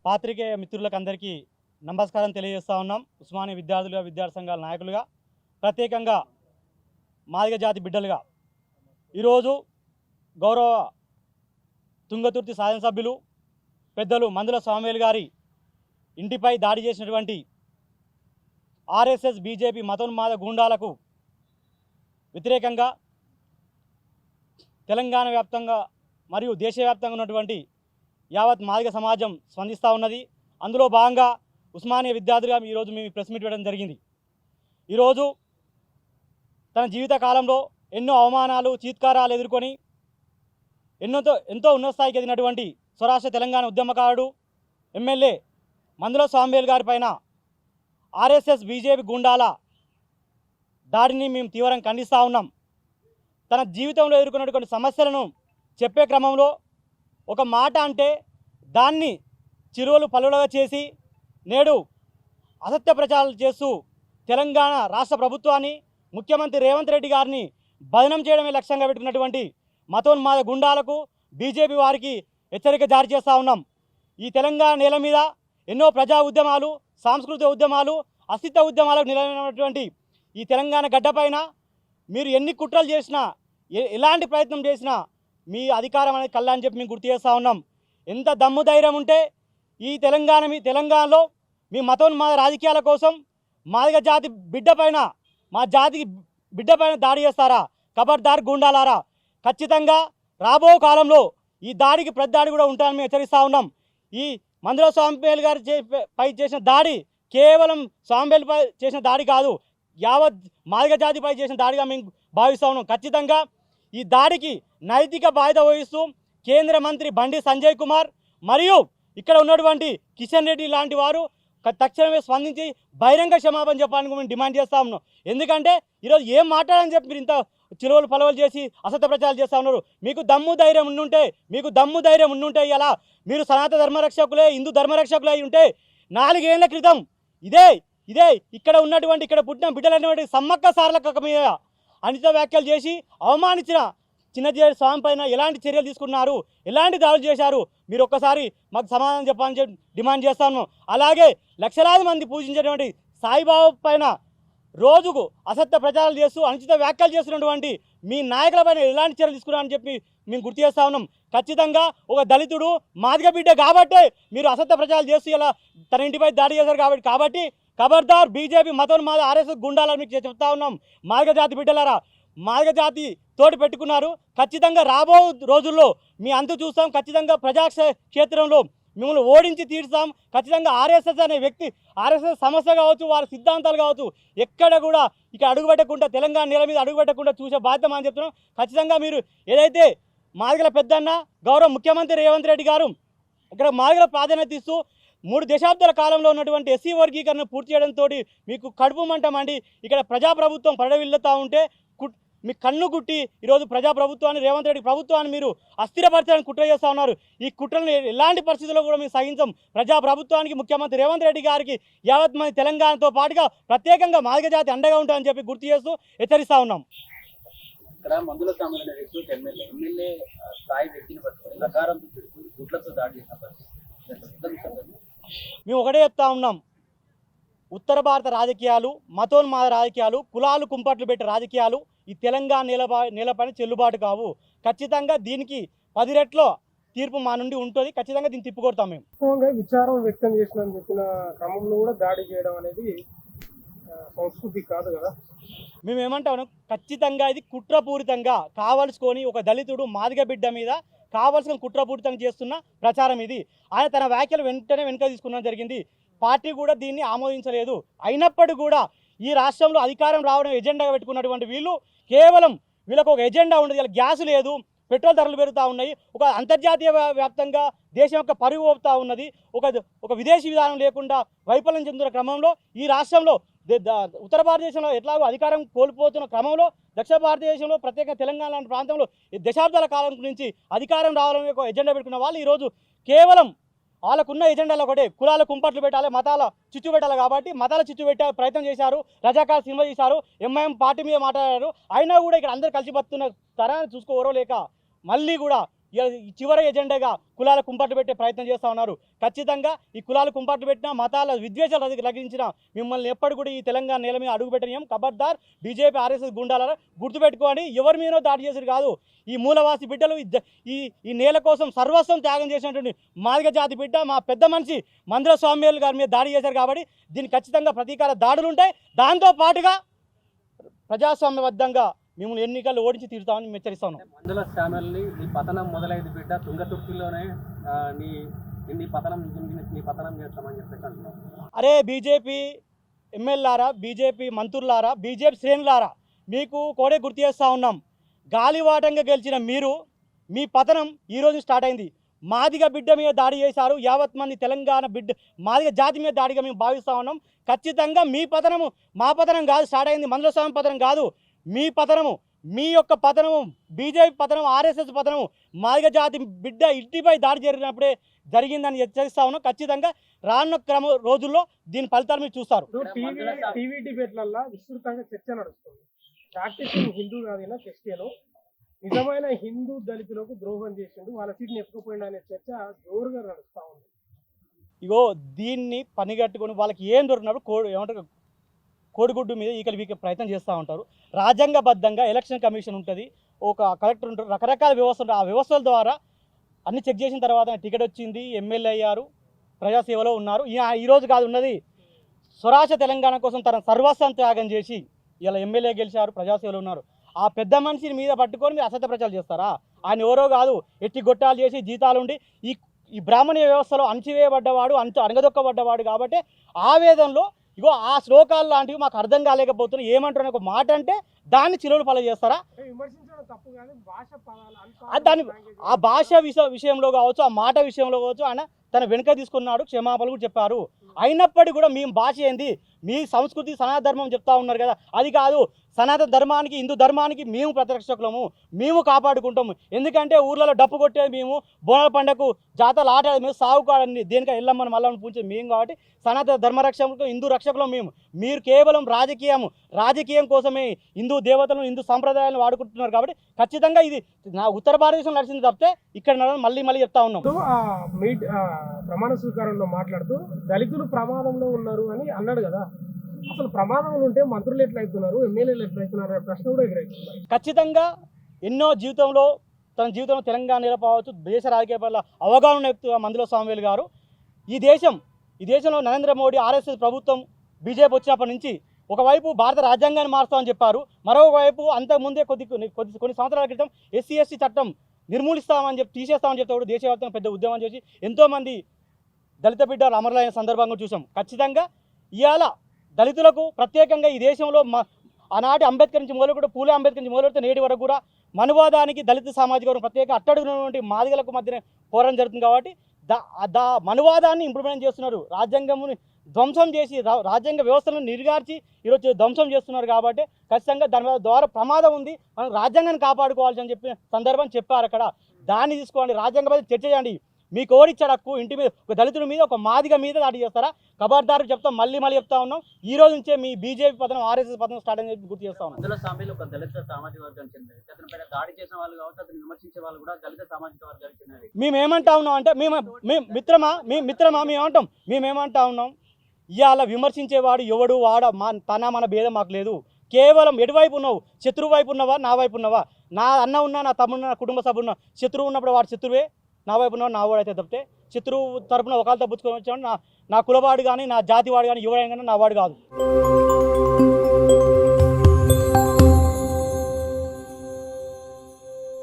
పాత్రికేయ మిత్రులకు అందరికీ నమస్కారం తెలియజేస్తా ఉన్నాం. ఉస్మానియా విద్యార్థులుగా, విద్యార్థి సంఘాల నాయకులుగా, ప్రత్యేకంగా మాదిగ జాతి బిడ్డలుగా ఈరోజు గౌరవ తుంగతుర్తి శాసనసభ్యులు పెద్దలు మందుల స్వామివేలు గారి ఇంటిపై దాడి చేసినటువంటి ఆర్ఎస్ఎస్ బీజేపీ మతోన్మాద గూండాలకు వ్యతిరేకంగా తెలంగాణ వ్యాప్తంగా మరియు దేశవ్యాప్తంగా ఉన్నటువంటి యావత్ మాదిగ సమాజం స్పందిస్తూ ఉన్నది. అందులో భాగంగా ఉస్మానియా విద్యార్థులుగా ఈరోజు మేము ప్రెస్ మీట్ ఇవ్వడం జరిగింది. ఈరోజు తన జీవిత కాలంలో ఎన్నో అవమానాలు, చీత్కారాలు ఎదుర్కొని ఎంతో ఉన్నత స్థాయికి ఎదిగినటువంటి స్వరాష్ట్ర తెలంగాణ ఉద్యమకారుడు ఎమ్మెల్యే మందుల స్వామివేలు గారి పైన ఆర్ఎస్ఎస్ బీజేపీ గుండాల దాడిని మేము తీవ్రంగా ఖండిస్తూ ఉన్నాం. తన జీవితంలో ఎదుర్కొన్నటువంటి సమస్యలను చెప్పే క్రమంలో ఒక మాట అంటే దాన్ని చిరువలు పలులుగా చేసి నేడు అసత్య ప్రచారాలు చేస్తూ తెలంగాణ రాష్ట్ర ప్రభుత్వాన్ని, ముఖ్యమంత్రి రేవంత్ రెడ్డి గారిని బదనం చేయడమే లక్ష్యంగా పెట్టుకున్నటువంటి మతోన్మాద గుండాలకు, బీజేపీ వారికి హెచ్చరిక జారీ చేస్తూ ఉన్నాం. ఈ తెలంగాణ నేల మీద ఎన్నో ప్రజా ఉద్యమాలు, సాంస్కృతిక ఉద్యమాలు, అస్తిత్వ ఉద్యమాలకు నిలబడినటువంటి ఈ తెలంగాణ గడ్డపైన మీరు ఎన్ని కుట్రలు చేసినా, ఎలాంటి ప్రయత్నం చేసినా మీ అధికారం అనేది కల్లా అని చెప్పి మేము గుర్తు చేస్తూ ఉన్నాం. ఎంత దమ్ము ధైర్యం ఉంటే ఈ తెలంగాణలో మీ మతోన్మాద రాజకీయాల కోసం మాదిగ జాతి బిడ్డ పైన, మా జాతికి బిడ్డ పైన దాడి చేస్తారా? ఖబర్దార్ గూండాలారా, ఖచ్చితంగా రాబో కాలంలో ఈ దాడికి ప్రతిదాడి కూడా ఉంటాయని మేము హెచ్చరిస్తూ ఉన్నాం. ఈ మందుల స్వామివేలు గారు పై చేసిన దాడి కేవలం స్వామివేలుపై చేసిన దాడి కాదు, యావత్ మాదిగ జాతిపై చేసిన దాడిగా మేము భావిస్తూ ఉన్నాం. ఖచ్చితంగా ఈ దాడికి నైతిక బాధ్యత వహిస్తూ కేంద్ర మంత్రి బండి సంజయ్ కుమార్ మరియు ఇక్కడ ఉన్నటువంటి కిషన్ రెడ్డి లాంటి వారు తక్షణమే స్పందించి బహిరంగ క్షమాపణ చెప్పాలని మేము డిమాండ్ చేస్తూ ఉన్నాం. ఎందుకంటే ఈరోజు ఏం మాట్లాడని చెప్పి మీరు ఇంత చిరువలు పలవలు చేసి అసత్య ప్రచారాలు చేస్తూ ఉన్నారు. మీకు దమ్ము ధైర్యం ఉండుంటే ఇలా మీరు సనాతన ధర్మరక్షకులే, హిందూ ధర్మరక్షకులే అయి ఉంటే 4 ఏళ్ల క్రితం ఇదే ఇక్కడ పుట్టిన బిడ్డలైనటువంటి సమ్మక్క సారలక్క మీద అనిత వ్యాఖ్యలు చేసి అవమానించిన చిన్నజీవి స్వామి పైన ఎలాంటి చర్యలు తీసుకున్నారు, ఎలాంటి దాడులు చేశారు, మీరు ఒక్కసారి మాకు సమాధానం చెప్పాలని చెప్పి డిమాండ్ చేస్తాను. అలాగే లక్షలాది మంది పూజించేటువంటి సాయిబాబా పైన రోజుకు అసత్య ప్రచారాలు చేస్తూ అనుచిత వ్యాఖ్యలు చేస్తున్నటువంటి మీ నాయకుల పైన ఎలాంటి చర్యలు తీసుకున్నారని చెప్పి మేము గుర్తు చేస్తా ఉన్నాం. ఖచ్చితంగా ఒక దళితుడు మాదిగ బిడ్డ కాబట్టే మీరు అసత్య ప్రచారాలు చేస్తూ ఇలా తన ఇంటిపై దాడి చేశారు కాబట్టి ఖబర్దార్ బీజేపీ మతోన్మాద ఆర్ఎస్ఎస్ గుండాలని మీకు చెప్తా ఉన్నాం. మాదిగ జాతి బిడ్డలారా, మాదిగ జాతి తోటి పెట్టుకున్నారు. ఖచ్చితంగా రాబో రోజుల్లో మీ అంతు చూస్తాం. ఖచ్చితంగా ప్రజాక్షేత్రంలో మిమ్మల్ని ఓడించి తీర్చాం. ఖచ్చితంగా ఆర్ఎస్ఎస్ అనే వ్యక్తి, ఆర్ఎస్ఎస్ సమస్య కావచ్చు, వారి సిద్ధాంతాలు కావచ్చు, ఎక్కడ కూడా ఇక అడుగుపెట్టకుండా, తెలంగాణ నేల మీద అడుగుపెట్టకుండా చూసే బాధ్యత అని చెప్తున్నాం. ఖచ్చితంగా మీరు ఏదైతే మాదిగల పెద్దన్న గౌరవ ముఖ్యమంత్రి రేవంత్ రెడ్డి గారు ఇక్కడ మాదిగల ప్రాధాన్యత ఇస్తూ 3 దశాబ్దాల కాలంలో ఉన్నటువంటి ఎస్సీ వర్గీకరణ పూర్తి చేయడంతో మీకు కడుపు మంటమండి ఇక్కడ ప్రజాప్రభుత్వం పడవిల్లుతూ ఉంటే మీ కన్ను గుట్టి ఈరోజు ప్రజాప్రభుత్వాన్ని, రేవంత్ రెడ్డి ప్రభుత్వాన్ని మీరు అస్థిరపరచాలని కుట్ర చేస్తూ ఉన్నారు. ఈ కుట్రలను ఎలాంటి పరిస్థితుల్లో కూడా మేము సహించాం. ప్రజాప్రభుత్వానికి, ముఖ్యమంత్రి రేవంత్ రెడ్డి గారికి యావత్ మంది తెలంగాణతో పాటుగా ప్రత్యేకంగా మాదిగ జాతి అండగా ఉంటామని చెప్పి గుర్తు చేస్తూ హెచ్చరిస్తూ ఉన్నాం. మందుల ఎమ్మెల్యే స్థాయి వ్యక్తిని పట్టుకొని లకారంతో తిడుతూ గుట్లతో దాడి మేము ఒకటే చెప్తా ఉన్నాం, ఉత్తర భారత రాజకీయాలు, మతోన్మాద రాజకీయాలు, కులాలు కుంపట్లు పెట్టే రాజకీయాలు ఈ తెలంగాణ నేలపైన చెల్లుబాటు కావు. ఖచ్చితంగా దీనికి 10 రెట్ల తీర్పు మా నుండి ఉంటుంది. ఖచ్చితంగా దీన్ని తిప్పుకొడతాం. మేము విచారం వ్యక్తం చేసిన చెప్పిన క్రమంలో కూడా దాడి చేయడం అనేది సంస్కృతి కాదు కదా. మేము ఏమంటాము, ఖచ్చితంగా ఇది కుట్రపూరితంగా కావలసుకొని ఒక దళితుడు మాదిగ బిడ్డ మీద కావలసిన కుట్రపూరితంగా చేస్తున్న ప్రచారం ఇది. ఆయన తన వ్యాఖ్యలు వెంటనే వెనుక తీసుకున్నది జరిగింది. పార్టీ కూడా దీన్ని ఆమోదించలేదు. అయినప్పటికీ కూడా ఈ రాష్ట్రంలో అధికారం రావడం ఎజెండాగా పెట్టుకున్నటువంటి వీళ్ళు కేవలం వీళ్ళకు ఒక ఎజెండా ఉండదు. ఇలా గ్యాస్ లేదు, పెట్రోల్ ధరలు పెరుగుతూ ఉన్నాయి, ఒక అంతర్జాతీయ వ్యాప్తంగా దేశం యొక్క పరుగు పోతా ఉన్నది, ఒక విదేశీ విధానం లేకుండా వైఫల్యం చెందుతున్న క్రమంలో ఈ రాష్ట్రంలో ఉత్తర భారతదేశంలో ఎట్లాగో అధికారం కోల్పోతున్న క్రమంలో దక్షిణ భారతదేశంలో ప్రత్యేక తెలంగాణ లాంటి ప్రాంతంలో దశాబ్దాల కాలం నుంచి అధికారం రావాలని ఒక ఎజెండా పెట్టుకున్న వాళ్ళు ఈరోజు కేవలం వాళ్ళకున్న ఎజెండాలో ఒకటే కులాల కుంపట్లు పెట్టాలి, మతాల చిచ్చు పెట్టాలి. కాబట్టి మతాల చిచ్చు పెట్టే ప్రయత్నం చేశారు, రజాకాల సినిమా చేశారు, ఎంఐఎం పార్టీ మీద మాట్లాడారు. అయినా కూడా ఇక్కడ అందరూ కలిసి బతున్న తరాన్ని చూసుకోవరో లేక మళ్ళీ కూడా ఈ చివరి ఎజెండాగా కులాల కుంపట్లు పెట్టే ప్రయత్నం చేస్తూ ఉన్నారు. ఖచ్చితంగా ఈ కులాలు కుంపట్లు పెట్టినా, మతాల విద్వేషాలు రగిలించిన మిమ్మల్ని ఎప్పటి కూడా ఈ తెలంగాణ నేల మీద అడుగు పెట్టనీయం. ఖబర్దార్ బీజేపీ ఆర్ఎస్ఎస్ గుండాల గుర్తుపెట్టుకోండి. ఎవరి మీదనో దాడి చేసేది కాదు. ఈ మూలవాసి బిడ్డలు ఈ నేల కోసం సర్వస్వం త్యాగం చేసినటువంటి మాదిగ జాతి బిడ్డ మా పెద్ద మనిషి మందుల స్వామ్యాలు గారి మీద దాడి చేశారు. కాబట్టి దీనికి ఖచ్చితంగా ప్రతీకార దాడులు ఉంటాయి. దాంతో పాటుగా ప్రజాస్వామ్యబద్ధంగా మిమ్మల్ని ఎన్నికలు ఓడించి తీరుతామని హెచ్చరిస్తాను. మందుల శ్యామల్ని నీ పతనం మొదలైంది బిడ్డ, తుంగతుర్తిలోనే నీ పతనం చేస్తామని చెప్పేసి అంటున్నావు. అరే బీజేపీ ఎమ్మెల్యేలారా, బీజేపీ మంత్రులారా, బీజేపీ శ్రేణులారా, మీకు కోడే గుర్తు చేస్తూ ఉన్నాం. గాలివాటంగా గెలిచిన మీరు, మీ పతనం ఈరోజు స్టార్ట్ అయింది. మాదిగ బిడ్డ మీద దాడి చేశారు. యావత్ మంది తెలంగాణ బిడ్డ మాదిగ జాతి మీద దాడిగా మేము భావిస్తూ ఉన్నాం. ఖచ్చితంగా మీ పతనము మా పతనం కాదు స్టార్ట్ అయింది. మందుల స్వామి పతనం కాదు, మీ పతనము, మీ యొక్క పతనము, బీజేపీ పతనం, ఆర్ఎస్ఎస్ పతనము, మాదిగ జాతి బిడ్డ ఇంటిపై దాడి జరిగినప్పుడే జరిగిందని హెచ్చరిస్తా ఉన్నాం. ఖచ్చితంగా రానున్న రోజుల్లో దీని ఫలితాలు మీరు చూస్తారు. టీవీ డిబేట్లల్లో విస్తృతంగా చర్చ నడుస్తుంది. ప్రాక్టీసింగ్ హిందూ కాదైనా క్రిస్టియను నిజమైన హిందూ దళితులకు ద్రోహం చేసిండు, వాళ్ళ సీట్ని ఎత్తుకుపోయిండు అనే చర్చ జోరుగా నడుస్తూ ఉంది. ఇగో దీన్ని పనిగట్టుకొని వాళ్ళకి ఏం దొరికినప్పుడు ఏమంటారు కోడిగుడ్డు మీద ఈకలు వీకే ప్రయత్నం చేస్తూ ఉంటారు. రాజ్యాంగబద్ధంగా ఎలక్షన్ కమిషన్ ఉంటుంది, ఒక కలెక్టర్ ఉంటారు, రకరకాల వ్యవస్థలు. ఆ వ్యవస్థల ద్వారా అన్ని చెక్ చేసిన తర్వాత టికెట్ వచ్చింది, ఎమ్మెల్యే అయ్యారు, ప్రజాసేవలో ఉన్నారు. ఈరోజు కాదు ఉన్నది, స్వరాష్ట్ర తెలంగాణ కోసం తన సర్వస్వం త్యాగం చేసి ఇలా ఎమ్మెల్యే గెలిచారు, ప్రజాసేవలో ఉన్నారు. ఆ పెద్ద మనిషిని మీద పట్టుకొని మీరు అసత్య ప్రచారం చేస్తారా? ఆయన ఎవరో కాదు, ఎట్టి గొట్టాలు చేసి జీతాలుండి ఈ బ్రాహ్మణీయ వ్యవస్థలో అణచివేయబడ్డవాడు, అణగదొక్కబడ్డవాడు. కాబట్టి ఆవేదనలో ఇగో ఆ శ్లోకాలు లాంటివి మాకు అర్థం కాలేకపోతున్నాయి, ఏమంటారు ఒక మాట అంటే దాన్ని చిలువలు పాలు చేస్తారా? దాన్ని ఆ భాష విషయంలో కావచ్చు, ఆ మాట విషయంలో కావచ్చు, ఆయన తన వెనుక తీసుకున్నాడు, క్షమాపణలు కూడా చెప్పారు. అయినప్పటికీ కూడా మేము భాష ఏంది, మీ సంస్కృతి సనాతన ధర్మం చెప్తా ఉన్నారు కదా, అది కాదు. సనాతన ధర్మానికి, హిందూ ధర్మానికి మేము ప్రతిరక్షకులము, మేము కాపాడుకుంటాము. ఎందుకంటే ఊర్లలో డప్పు కొట్టేది మేము, బోనాల పండగకు జాతరలు ఆటేది మేము, సాగుకాడని దేనిక ఎల్లమ్మని మల్లమ్మని పూజేది మేము. కాబట్టి సనాతన ధర్మ రక్షకులు, హిందూ రక్షకులం మేము. మీరు కేవలం రాజకీయం కోసమే హిందూ దేవతలను, హిందూ సంప్రదాయాలను వాడుకుంటున్నారు. కాబట్టి ఖచ్చితంగా ఇది నా ఉత్తర భారతదేశం నడిచింది తప్పితే ఇక్కడ మళ్ళీ చెప్తా ఉన్నాం. ప్రమాణ స్వీకారంలో మాట్లాడుతూ దళితులు ప్రమాదంలో ఉన్నారు అని అన్నాడు కదా, అసలు ప్రమాదంలో ఉంటే మంత్రులు ఎట్లయితున్నారు, ఎమ్మెల్యేలు ఎట్లయితున్నారు అనే ప్రశ్న కూడా ఎదురవుతుంది. ఖచ్చితంగా ఎన్నో తన జీవితంలో తెలంగాణ నిలపవచ్చు, దేశ రాజకీయ పట్ల అవగాహన వ్యక్తిగా మందుల స్వామివేలు గారు. ఈ దేశంలో నరేంద్ర మోడీ, ఆర్ఎస్ఎస్ ప్రభుత్వం, బీజేపీ వచ్చినప్పటి నుంచి ఒకవైపు భారత రాజ్యాంగాన్ని మారుస్తామని చెప్పారు, మరోవైపు అంతకుముందే కొన్ని సంవత్సరాల క్రితం SC/ST చట్టం నిర్మూలిస్తామని తీసేస్తామని చెప్తే కూడా దేశవ్యాప్తంగా పెద్ద ఉద్యమం చేసి ఎంతోమంది దళిత బిడ్డలు అమరులైన సందర్భంగా చూసాం. ఖచ్చితంగా ఇవాళ దళితులకు ప్రత్యేకంగా ఈ దేశంలో ఆనాటి అంబేద్కర్ నుంచి మొదలుపెట్టి, పూలే అంబేద్కర్ నుంచి మొదలుపెడితే నేటి వరకు కూడా మనువాదానికి, దళిత సామాజిక వర్గం ప్రత్యేక అట్టడుగునటువంటి మాదిగలకు మధ్యనే పోరాటం జరుగుతుంది. కాబట్టి మనువాదాన్ని ఇంప్లిమెంట్ చేస్తున్నారు, రాజ్యాంగముని ధ్వంసం చేసి, రాజ్యాంగ వ్యవస్థలను నిర్గార్చి ఈరోజు ధ్వంసం చేస్తున్నారు. కాబట్టి ఖచ్చితంగా దాని ద్వారా ప్రమాదం ఉంది, మనం రాజ్యాంగాన్ని కాపాడుకోవాల్సి చెప్పిన సందర్భం చెప్పారు అక్కడ. దాన్ని తీసుకోండి, రాజ్యాంగ చర్చ చేయండి. మీకు ఓడిచ్చాడు హక్కు, ఇంటి మీద ఒక దళితుల మీద, ఒక మాదిగ మీద దాడి చేస్తారా? ఖబర్దారు చెప్తాం, మళ్ళీ చెప్తా ఉన్నాం. ఈ రోజు నుంచే మీ బీజేపీ పతనం, ఆర్ఎస్ఎస్ పతనం స్టార్ట్ అని గుర్తు చేస్తా ఉన్నాం. మందుల స్వామిలు ఒక దళిత సామాజిక వర్గానికి చెందినది. అతని పైన దాడి చేసిన వాళ్ళు కావచ్చు, అతను విమర్శించే వాళ్ళు కూడా దళిత సామాజిక వర్గానికి చెందినది. మేమేమంటా ఉన్నాం అంటే, మేమేమంటా ఉన్నాం, ఇవాళ విమర్శించేవాడు ఎవడు, మన భేదం మాకు లేదు. కేవలం ఎటువైపు ఉన్నావు, శత్రువు వైపు ఉన్నావా, నా వైపు ఉన్నావా? నా అన్న ఉన్నా, నా తమ్ముడు, నా కుటుంబ సభ్యున్నా, శత్రువు ఉన్నప్పుడు వాడు శత్రువే, నా వైపు ఉన్నాడు, నా వాడు అయితే తప్పితే శత్రువు తరపున ఒకళ్ళతో పుచ్చుకొని వచ్చాడు. నా కులవాడు కానీ, నా జాతి వాడు కానీ, ఎవరైనా కానీ నా వాడు కాదు.